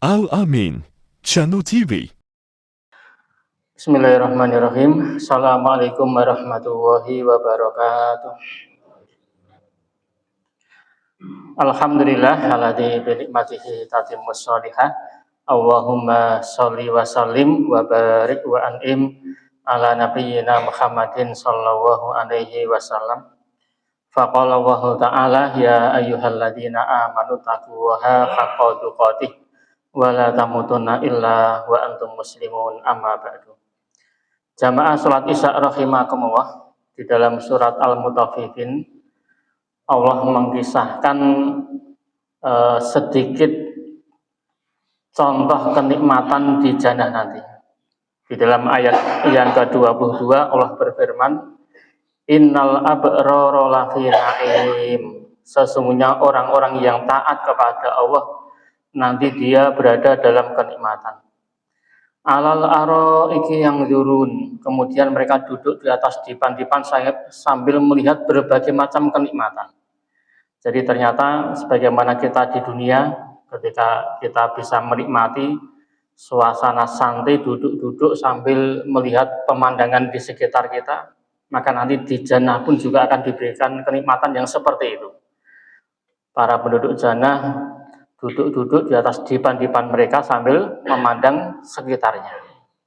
Al-Amin Channel TV. Bismillahirrahmanirrahim. Assalamualaikum warahmatullahi wabarakatuh. Alhamdulillah alladzi bi nikmatihi tatimmus shalihah. Allahumma sholli wa sallim wa barik wa an'im ala nabiyyina Muhammadin sallallahu alaihi wasallam. Faqala Allahu ta'ala ya ayyuhalladzina amanu taqullaha haqqa tuqatih wa la tamutunna illa wa antum muslimun amma ba'du. Jamaah salat Isya rahimakumullah, di dalam surat Al-Mutaffifin Allah mengisahkan sedikit contoh kenikmatan di jannah nanti. Di dalam ayat yang ke-22 Allah berfirman, Innal abrara lafi na'im. Sesungguhnya orang-orang yang taat kepada Allah nanti dia berada dalam kenikmatan. Alal araiki yang zurun, kemudian mereka duduk di atas dipan-dipan sambil melihat berbagai macam kenikmatan. Jadi ternyata sebagaimana kita di dunia, ketika kita bisa menikmati suasana santai duduk-duduk sambil melihat pemandangan di sekitar kita, maka nanti di jannah pun juga akan diberikan kenikmatan yang seperti itu. Para penduduk jannah duduk-duduk di atas dipan-dipan mereka sambil memandang sekitarnya.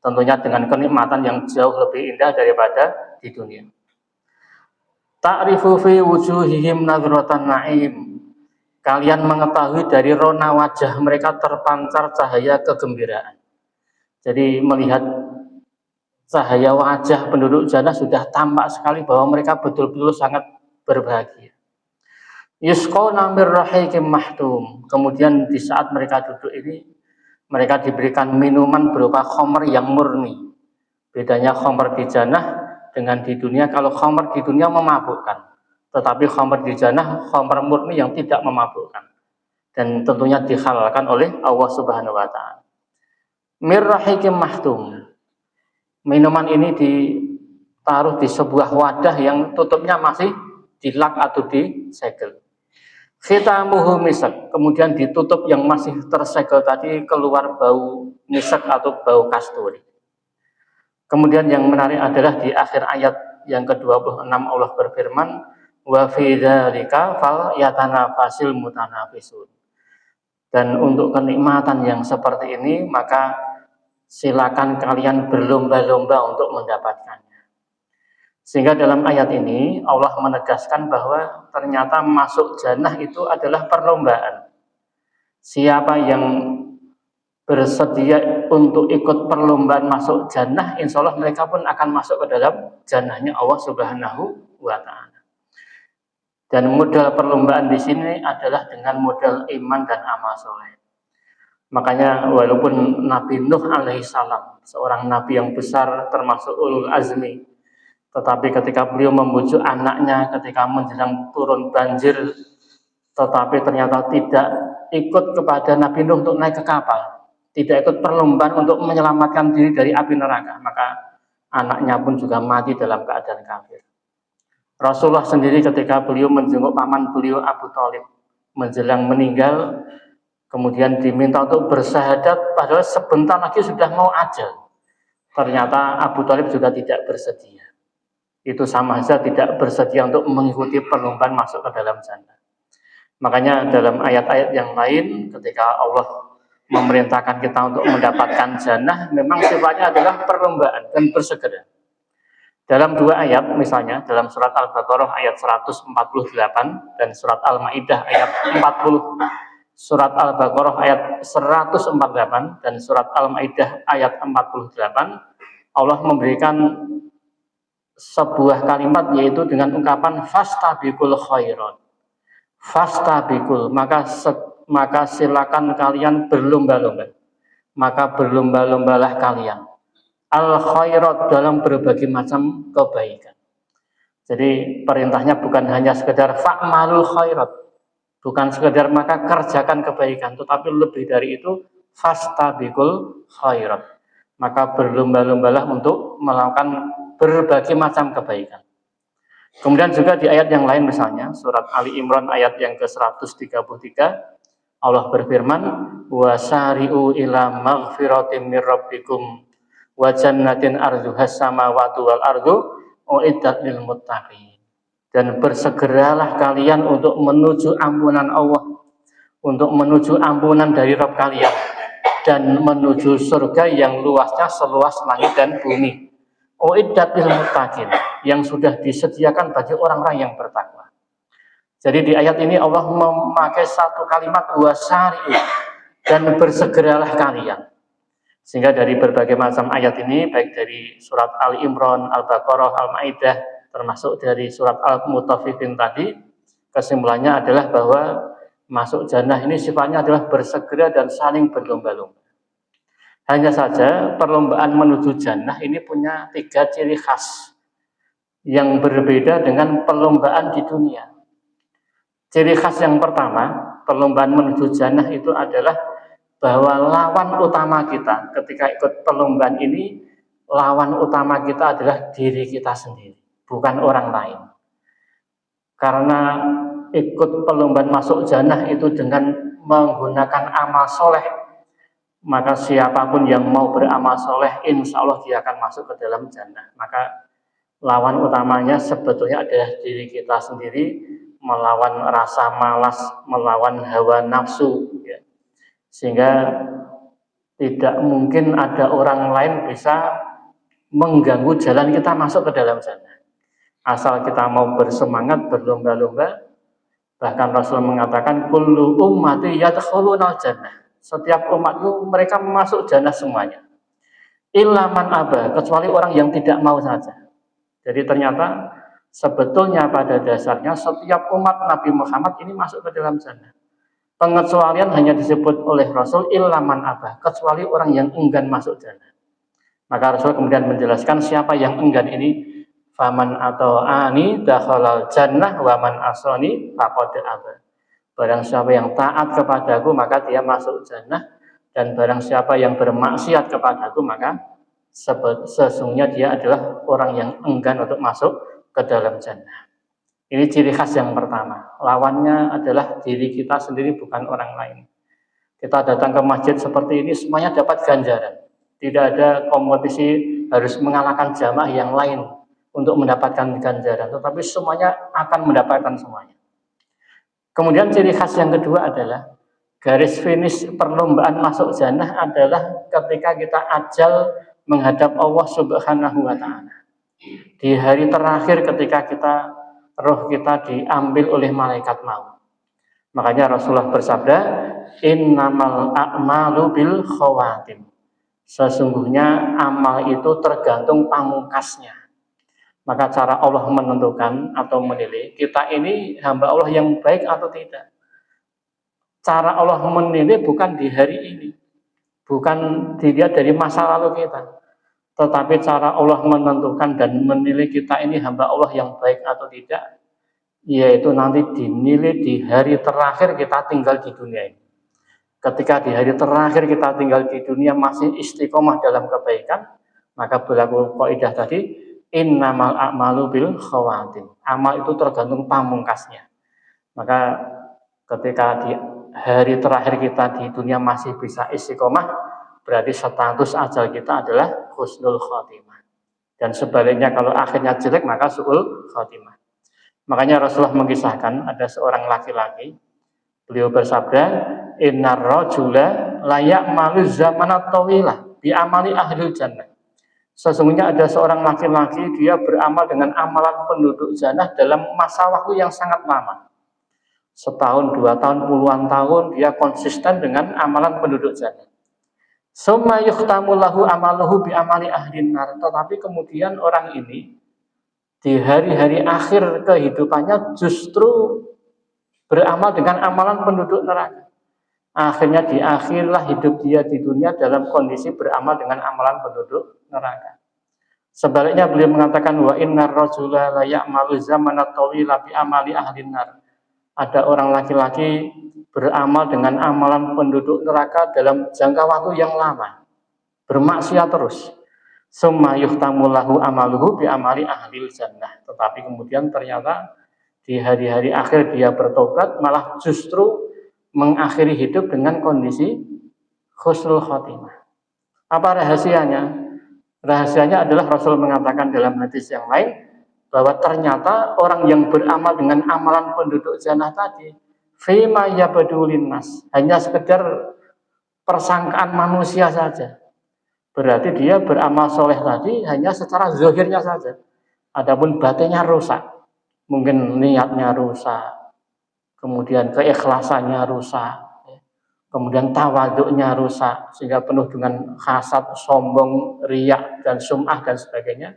Tentunya dengan kenikmatan yang jauh lebih indah daripada di dunia. Ta'rifu fi wujuhihim nadratan na'im. Kalian mengetahui dari rona wajah mereka terpancar cahaya kegembiraan. Jadi melihat cahaya wajah penduduk jannah sudah tampak sekali bahwa mereka betul-betul sangat berbahagia. Yusqawna mir rahiqim mahtum. Kemudian di saat mereka duduk ini, mereka diberikan minuman berupa khamr yang murni. Bedanya khamr di jannah dengan di dunia. Kalau khamr di dunia memabukkan, tetapi khamr di jannah khamr murni yang tidak memabukkan, dan tentunya dihalalkan oleh Allah Subhanahu wa taala. Mir rahiqim mahtum. Minuman ini ditaruh di sebuah wadah yang tutupnya masih dilak atau disegel. Khitamuhu misak, kemudian ditutup yang masih tersegel tadi keluar bau misak atau bau kasturi. Kemudian yang menarik adalah di akhir ayat yang ke-26 Allah berfirman, wa fi dzalika fal yatanafasil mutanafisun. Dan untuk kenikmatan yang seperti ini maka silakan kalian berlomba-lomba untuk mendapatkannya. Sehingga dalam ayat ini Allah menegaskan bahwa ternyata masuk jannah itu adalah perlombaan. Siapa yang bersedia untuk ikut perlombaan masuk jannah, insya Allah mereka pun akan masuk ke dalam jannahnya Allah Subhanahu wa taala. Dan modal perlombaan di sini adalah dengan modal iman dan amal soleh. Makanya walaupun Nabi Nuh alaihissalam, seorang nabi yang besar termasuk ulul azmi, tetapi ketika beliau membujuk anaknya ketika menjelang turun banjir, tetapi ternyata tidak ikut kepada Nabi Nuh untuk naik ke kapal, tidak ikut perlombaan untuk menyelamatkan diri dari api neraka, maka anaknya pun juga mati dalam keadaan kafir. Rasulullah sendiri ketika beliau menjenguk paman beliau Abu Thalib menjelang meninggal, kemudian diminta untuk bersyahadat, padahal sebentar lagi sudah mau ajal. Ternyata Abu Thalib juga tidak bersedia. Itu sama saja tidak bersedia untuk mengikuti perlombaan masuk ke dalam jannah. Makanya dalam ayat-ayat yang lain ketika Allah memerintahkan kita untuk mendapatkan jannah, memang sifatnya adalah perlombaan dan bersegera. Dalam dua ayat, misalnya dalam surat Al-Baqarah ayat 148 dan surat Al-Maidah ayat 40. Surat Al-Baqarah ayat 148 dan surat Al-Maidah ayat 48, Allah memberikan sebuah kalimat yaitu dengan ungkapan fastabiqul khairat. Fastabiqul, maka silakan kalian berlomba-lomba. Maka berlomba-lombalah kalian al khairat, dalam berbagai macam kebaikan. Jadi perintahnya bukan hanya sekedar fa'malul khairat, bukan sekedar maka kerjakan kebaikan, tetapi lebih dari itu fastabiqul khairat. Maka berlomba-lombalah untuk melakukan berbagai macam kebaikan. Kemudian juga di ayat yang lain misalnya surat Ali Imran ayat yang ke-133, Allah berfirman, wasari'u ila maghfiratin mir rabbikum wa jannatin arduhas samawati wal ardu uiddat lil muttaqin. Dan bersegeralah kalian untuk menuju ampunan Allah, untuk menuju ampunan dari Rabb kalian, dan menuju surga yang luasnya seluas langit dan bumi. Uiddat lil muttaqin, yang sudah disediakan bagi orang-orang yang bertakwa. Jadi di ayat ini Allah memakai satu kalimat wasari'u, dan bersegeralah kalian. Sehingga dari berbagai macam ayat ini, baik dari surat Ali Imran, Al-Baqarah, Al-Maidah, termasuk dari surat Al-Mutaffifin tadi, kesimpulannya adalah bahwa masuk jannah ini sifatnya adalah bersegera dan saling berlomba-lomba. Hanya saja perlombaan menuju jannah ini punya 3 ciri khas yang berbeda dengan perlombaan di dunia. Ciri khas yang pertama, perlombaan menuju jannah itu adalah bahwa lawan utama kita ketika ikut perlombaan ini, lawan utama kita adalah diri kita sendiri, bukan orang lain. Karena ikut perlombaan masuk jannah itu dengan menggunakan amal soleh, maka siapapun yang mau beramal soleh, insya Allah dia akan masuk ke dalam jannah. Maka lawan utamanya sebetulnya adalah diri kita sendiri, melawan rasa malas, melawan hawa nafsu, ya. Sehingga tidak mungkin ada orang lain bisa mengganggu jalan kita masuk ke dalam jannah. Asal kita mau bersemangat, berlomba-lomba. Bahkan Rasul mengatakan, kullu ummati yadkhulunal jannah. Setiap umat itu mereka masuk jannah semuanya. Illa man aba, kecuali orang yang tidak mau saja. Jadi ternyata sebetulnya pada dasarnya setiap umat Nabi Muhammad ini masuk ke dalam jannah. Pengecualian hanya disebut oleh Rasul illa man aba, kecuali orang yang enggan masuk jannah. Maka Rasul kemudian menjelaskan siapa yang enggan ini, faman atau ani dakhalal jannah wa man asani faqad aba. Barang siapa yang taat kepadaku maka dia masuk jannah, dan barang siapa yang bermaksiat kepadaku maka sesungguhnya dia adalah orang yang enggan untuk masuk ke dalam jannah. Ini ciri khas yang pertama. Lawannya adalah diri kita sendiri, bukan orang lain. Kita datang ke masjid seperti ini semuanya dapat ganjaran. Tidak ada kompetisi harus mengalahkan jamaah yang lain untuk mendapatkan ganjaran, tetapi semuanya akan mendapatkan semuanya. Kemudian ciri khas yang kedua adalah garis finish perlombaan masuk jannah adalah ketika kita ajal menghadap Allah Subhanahu wa Ta'ala. Di hari terakhir ketika roh kita diambil oleh malaikat maut. Makanya Rasulullah bersabda, innamal a'malu bil khawatim. Sesungguhnya amal itu tergantung pamungkasnya. Maka cara Allah menentukan atau menilai kita ini hamba Allah yang baik atau tidak. Cara Allah menilai bukan di hari ini, bukan dilihat dari masa lalu kita, tetapi cara Allah menentukan dan menilai kita ini hamba Allah yang baik atau tidak, yaitu nanti dinilai di hari terakhir kita tinggal di dunia ini. Ketika di hari terakhir kita tinggal di dunia masih istiqomah dalam kebaikan, maka berlaku kaidah tadi, innamal a'malu bil khawatim. Amal itu tergantung pamungkasnya. Maka ketika di hari terakhir kita di dunia masih bisa istiqomah, berarti status ajal kita adalah husnul khotimah. Dan sebaliknya kalau akhirnya jelek maka su'ul khotimah. Makanya Rasulullah mengisahkan ada seorang laki-laki, beliau bersabda, innar rajula la ya'malu zamanat tawilah bi amali ahlil jannah. Sesungguhnya ada seorang laki-laki, dia beramal dengan amalan penduduk jannah dalam masa waktu yang sangat lama. Setahun, 2 tahun, puluhan tahun dia konsisten dengan amalan penduduk jannah. Summa yukhtamu lahu amaluhu bi amali ahlin nar. Tetapi kemudian orang ini di hari-hari akhir kehidupannya justru beramal dengan amalan penduduk neraka. Akhirnya di akhirlah hidup dia di dunia dalam kondisi beramal dengan amalan penduduk neraka. Sebaliknya beliau mengatakan wa innar rajula la ya'malu zamanat tawila bi amali ahlin nar. Ada orang laki-laki beramal dengan amalan penduduk neraka dalam jangka waktu yang lama, bermaksiat terus. Summa yuhtamu lahu amaluhu bi amali ahlil jannah. Tetapi kemudian ternyata di hari-hari akhir dia bertobat, malah justru mengakhiri hidup dengan kondisi husnul khotimah. Apa rahasianya? Rahasianya adalah Rasul mengatakan dalam hadis yang lain bahwa ternyata orang yang beramal dengan amalan penduduk jannah tadi fima yabdulin nas, hanya sekedar persangkaan manusia saja. Berarti dia beramal soleh tadi hanya secara zahirnya saja. Adapun batinnya rusak. Mungkin niatnya rusak, kemudian keikhlasannya rusak, kemudian tawaduknya rusak, sehingga penuh dengan hasad, sombong, riak, dan sum'ah, dan sebagainya.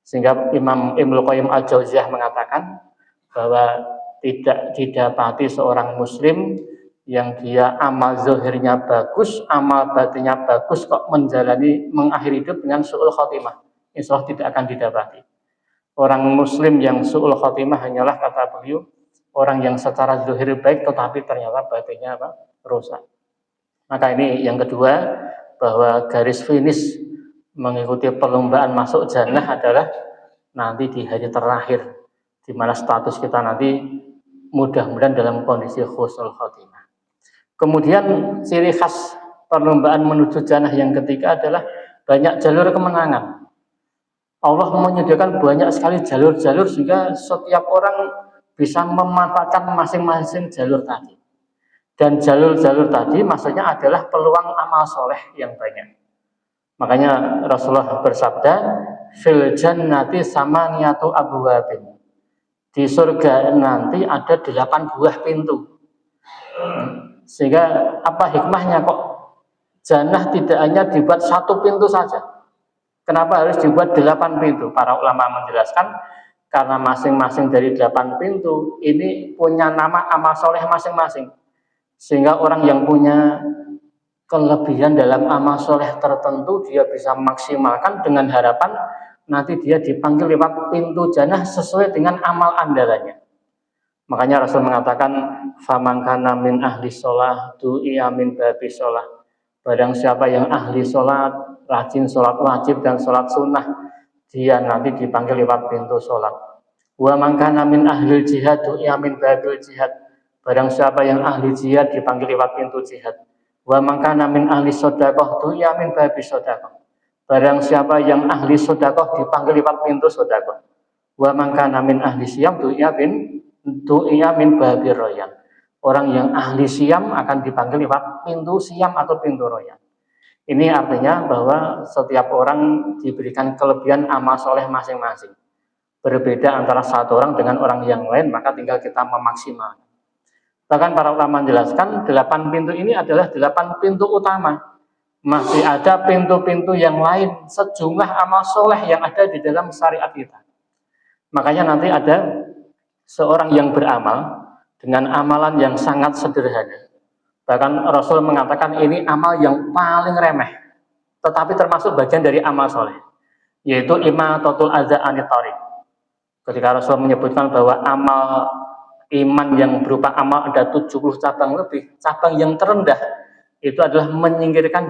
Sehingga Imam Ibnu Qayyim Al-Jauziyah mengatakan bahwa tidak didapati seorang muslim yang dia amal zahirnya bagus, amal batinnya bagus, kok mengakhiri hidup dengan su'ul khotimah. Insya Allah tidak akan didapati. Orang muslim yang su'ul khotimah hanyalah, kata beliau, orang yang secara zahir baik tetapi ternyata batinnya rusak. Maka ini yang kedua, bahwa garis finish mengikuti perlombaan masuk jannah adalah nanti di hari terakhir, di mana status kita nanti mudah-mudahan dalam kondisi husnul khotimah. Kemudian ciri khas perlombaan menuju jannah yang ketiga adalah banyak jalur kemenangan. Allah menyediakan banyak sekali jalur-jalur sehingga setiap orang bisa memanfaatkan masing-masing jalur tadi. Dan jalur-jalur tadi maksudnya adalah peluang amal soleh yang banyak. Makanya Rasulullah bersabda, fil jannati samaniyatu abwabin. Di surga nanti ada 8 buah pintu. Sehingga apa hikmahnya kok jannah tidak hanya dibuat 1 pintu saja? Kenapa harus dibuat 8 pintu? Para ulama menjelaskan karena masing-masing dari 8 pintu ini punya nama amal soleh masing-masing. Sehingga orang yang punya kelebihan dalam amal soleh tertentu dia bisa maksimalkan dengan harapan nanti dia dipanggil lewat pintu jannah sesuai dengan amal andalannya. Makanya Rasul mengatakan, faman kana min ahli sholah du'iya min babi sholah. Barang siapa yang ahli sholat, rajin sholat wajib dan sholat sunnah, dia nanti dipanggil lewat pintu sholat. Wa man kana min ahli jihad du'iya min babil jihad. Barang siapa yang ahli jihad dipanggil lewat pintu jihad. Wa man kana min ahli sodaqoh du'iya min babi sodaqoh. Barang siapa yang ahli sodaqoh dipanggil lewat pintu sodaqoh. Wa man kana min ahli siyam du'iya min babi royan. Orang yang ahli siam akan dipanggil lewat pintu siam atau pintu royan. Ini artinya bahwa setiap orang diberikan kelebihan amal soleh masing-masing. Berbeda antara satu orang dengan orang yang lain, maka tinggal kita memaksimalkan. Bahkan para ulama menjelaskan 8 pintu ini adalah 8 pintu utama. Masih ada pintu-pintu yang lain, sejumlah amal soleh yang ada di dalam syariat kita. Makanya nanti ada seorang yang beramal dengan amalan yang sangat sederhana. Bahkan Rasul mengatakan ini amal yang paling remeh, tetapi termasuk bagian dari amal soleh, yaitu imatatul adza anit thariq. Ketika Rasul menyebutkan bahwa amal iman yang berupa amal ada 70 cabang lebih, cabang yang terendah itu adalah menyingkirkan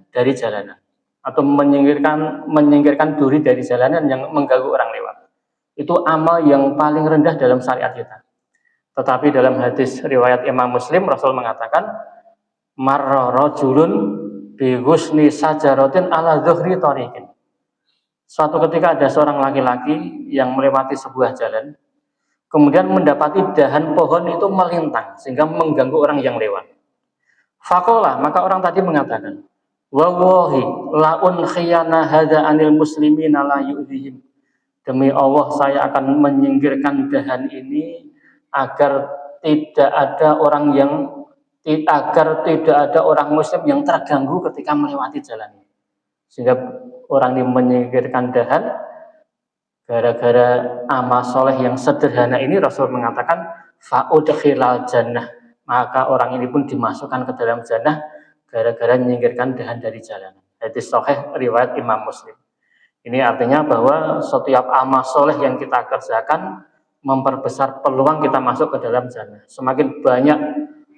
dari jalanan atau menyingkirkan duri dari jalanan yang mengganggu orang lewat. Itu amal yang paling rendah dalam syariat kita. Tetapi dalam hadis riwayat Imam Muslim, Rasul mengatakan, marra rajulun bi husni sajaratin ala dhuhri tariqin. Suatu ketika ada seorang laki-laki yang melewati sebuah jalan, kemudian mendapati dahan pohon itu melintang sehingga mengganggu orang yang lewat. Faqala, maka orang tadi mengatakan, wallahi la unkhiyana hadza anil muslimina la yu'dhihim. Demi Allah saya akan menyingkirkan dahan ini agar tidak ada orang muslim yang terganggu ketika melewati jalan ini. Sehingga orang ini menyingkirkan dahan gara-gara amal soleh yang sederhana ini. Rasul mengatakan fa'udkhilal jannah, maka orang ini pun dimasukkan ke dalam jannah gara-gara menyingkirkan dahan dari jalanan. Hadis sahih riwayat Imam Muslim. Ini artinya bahwa setiap amal soleh yang kita kerjakan memperbesar peluang kita masuk ke dalam jannah. Semakin banyak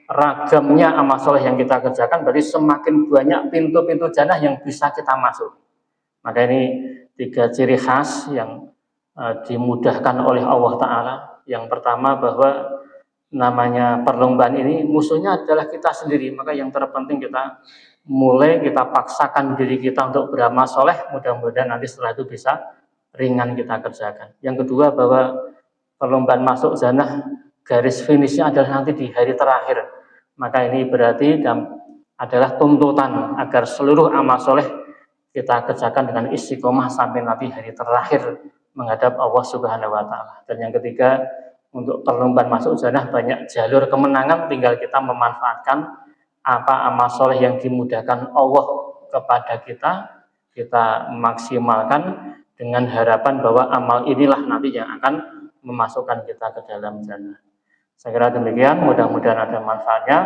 ragamnya amal soleh yang kita kerjakan, berarti semakin banyak pintu-pintu jannah yang bisa kita masuk. Maka ini 3 ciri khas yang dimudahkan oleh Allah Ta'ala. Yang pertama bahwa namanya perlombaan ini musuhnya adalah kita sendiri. Maka yang terpenting kita paksakan diri kita untuk beramal soleh, mudah-mudahan nanti setelah itu bisa ringan kita kerjakan. Yang kedua, bahwa perlombaan masuk jannah garis finishnya adalah nanti di hari terakhir. Maka ini berarti adalah tuntutan agar seluruh amal soleh kita kerjakan dengan istiqomah sampai nanti hari terakhir menghadap Allah Subhanahu wa Ta'ala. Dan yang ketiga, untuk perlombaan masuk jannah banyak jalur kemenangan, tinggal kita memanfaatkan apa amal soleh yang dimudahkan Allah kepada kita maksimalkan dengan harapan bahwa amal inilah nanti yang akan memasukkan kita ke dalam jannah. Saya kira demikian, mudah-mudahan ada manfaatnya.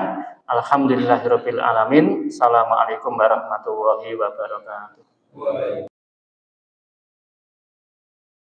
Alhamdulillahirabbil alamin. Assalamualaikum warahmatullahi wabarakatuh.